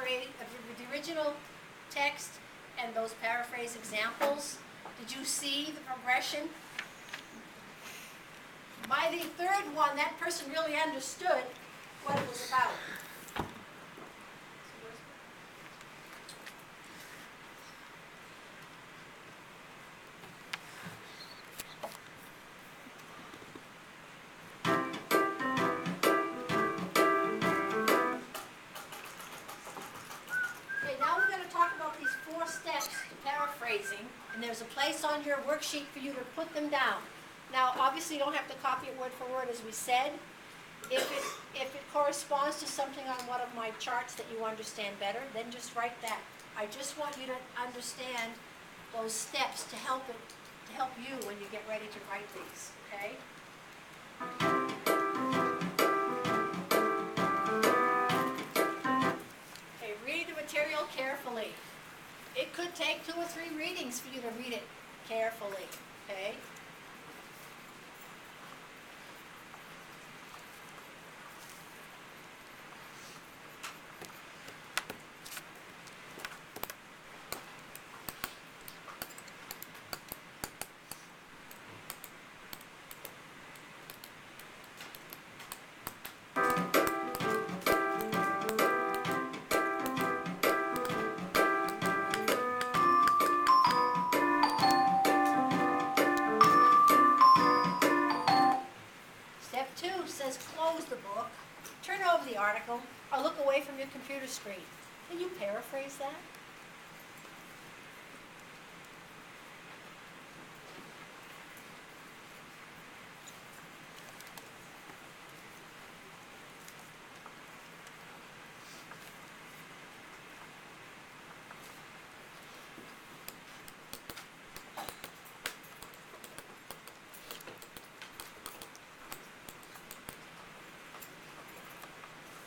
paraphrase, the original text and those paraphrase examples, did you see the progression? By the third one, that person really understood what it was about. Okay, now we're going to talk about these 4 steps to paraphrasing, and there's a place on your worksheet for you to put them down. Now, obviously, you don't have to copy it word for word, as we said. If it corresponds to something on one of my charts that you understand better, then just write that. I just want you to understand those steps to help you when you get ready to write these, okay? Okay, read the material carefully. It could take 2 or 3 readings for you to read it carefully, okay? Step 2 says close the book, turn over the article, or look away from your computer screen. Can you paraphrase that?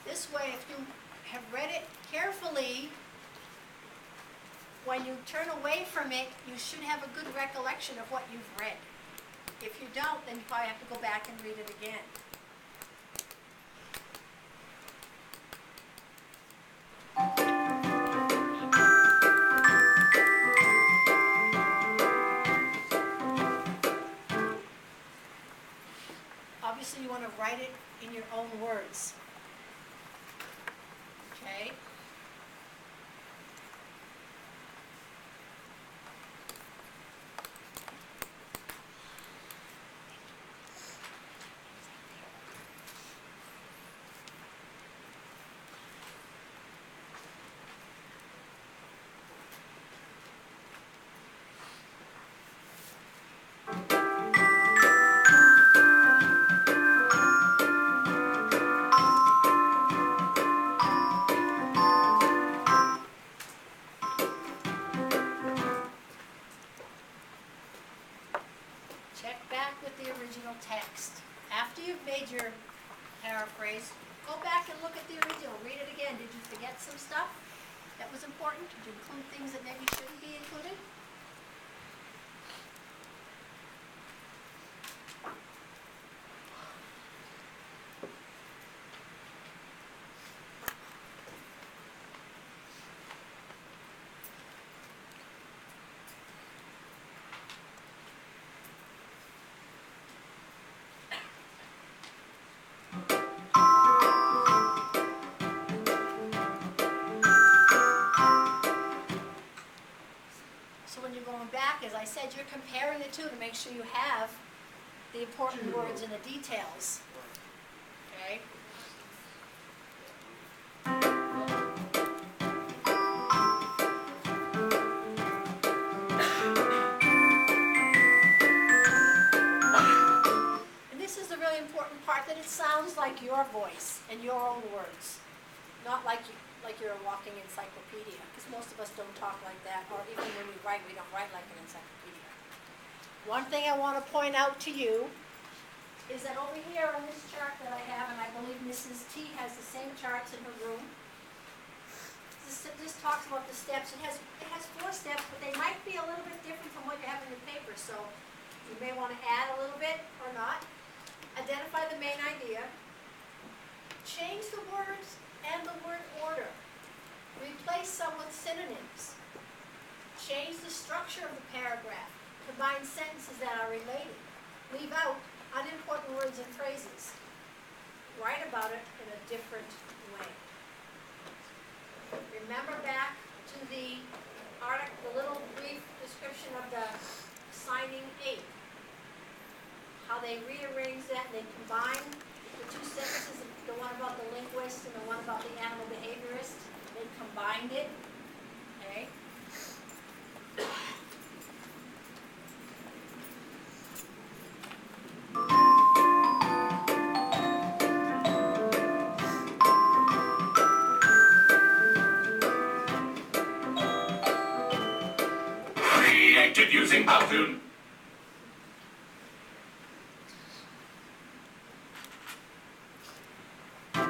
This way, if you have read it carefully, when you turn away from it, you should have a good recollection of what you've read. If you don't, then you probably have to go back and read it again. Obviously, you want to write it in your own words. Okay? Check back with the original text. After you've made your paraphrase, go back and look at the original. Read it again. Did you forget some stuff that was important? Did you include things that maybe shouldn't be included? So when you're going back, as I said, you're comparing the two to make sure you have the important words and the details. Okay? And this is the really important part, that it sounds like your voice and your own words, not like you're a walking encyclopedia, because most of us don't talk like that, or even when we write, we don't write like an encyclopedia. One thing I want to point out to you is that over here on this chart that I have, and I believe Mrs. T has the same charts in her room, this talks about the steps. It has 4 steps, but they might be a little bit different from what you have in your paper, so you may want to add a little bit or not. Identify the main idea. Change the words and the word order. synonyms. Change the structure of the paragraph. Combine sentences that are related. Leave out unimportant words and phrases. Write about it in a different way. Remember back to the article, the little brief description of the signing ape. How they rearranged that, they combined the two sentences, the one about the linguist and the one about the animal behaviorist. They combined it, okay? Created using Powtoon. Okay.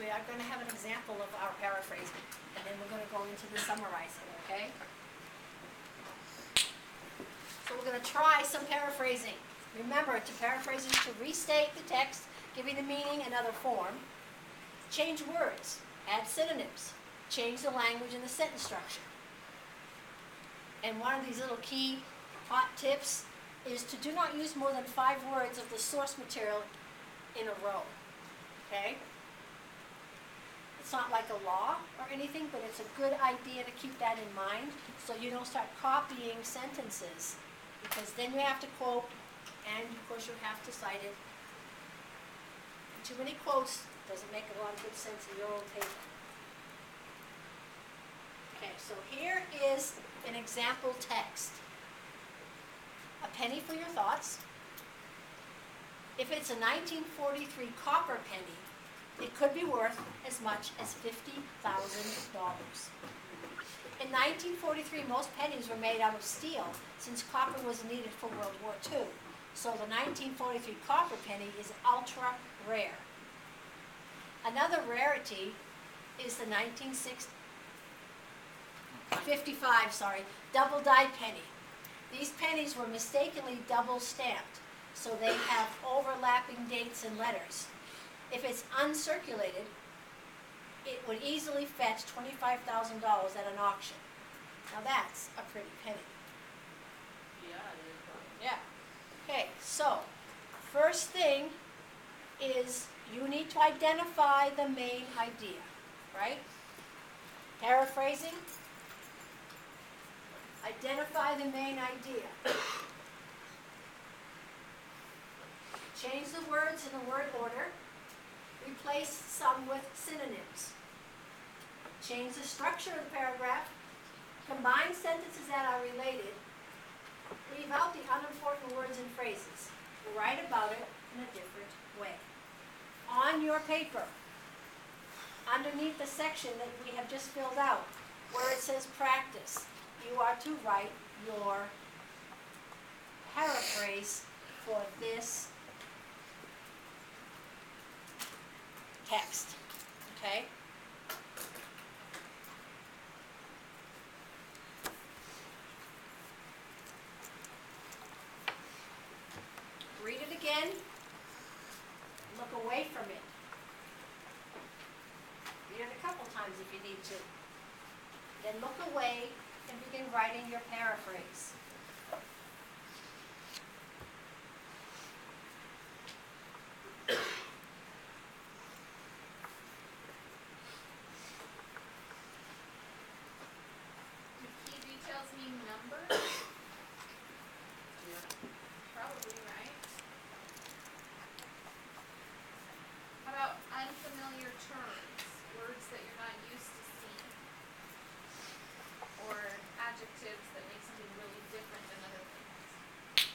We are going to have an example of our paraphrasing, and then we're going to go into the summarizing, okay? So we're going to try some paraphrasing. Remember, to paraphrase is to restate the text, giving the meaning another form, change words, add synonyms, change the language and the sentence structure. And one of these little key hot tips is to do not use more than 5 words of the source material in a row, okay? It's not like a law or anything, but it's a good idea to keep that in mind so you don't start copying sentences, because then you have to quote, and of course you have to cite it. Too many quotes doesn't make a lot of good sense in your own paper. Okay, so here is an example text. A penny for your thoughts. If it's a 1943 copper penny, it could be worth as much as $50,000. In 1943, most pennies were made out of steel, since copper was needed for World War II. So the 1943 copper penny is ultra rare. Another rarity is the 1955 double die penny. These pennies were mistakenly double stamped, so they have overlapping dates and letters. If it's uncirculated, it would easily fetch $25,000 at an auction. Now that's a pretty penny. Yeah, it is. Yeah. Okay, so first thing is you need to identify the main idea, right? Paraphrasing. Identify the main idea. Change the words in the word order. Replace some with synonyms. Change the structure of the paragraph. Combine sentences that are related. Leave out the unimportant words and phrases. Write about it in a different way. On your paper, underneath the section that we have just filled out, where it says practice, you are to write your paraphrase for this text, okay? Read it again. Look away from it. Read it a couple times if you need to. Then look away and begin writing your paraphrase. Key details mean numbers? Yeah. Probably, right? How about unfamiliar terms? Words that you're not used to seeing? Or adjectives that make something really different than other things?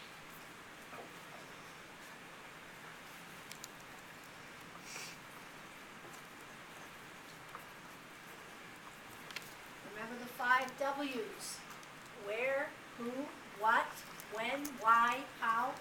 Remember the 5 W's. Where, who, what, when, why, how.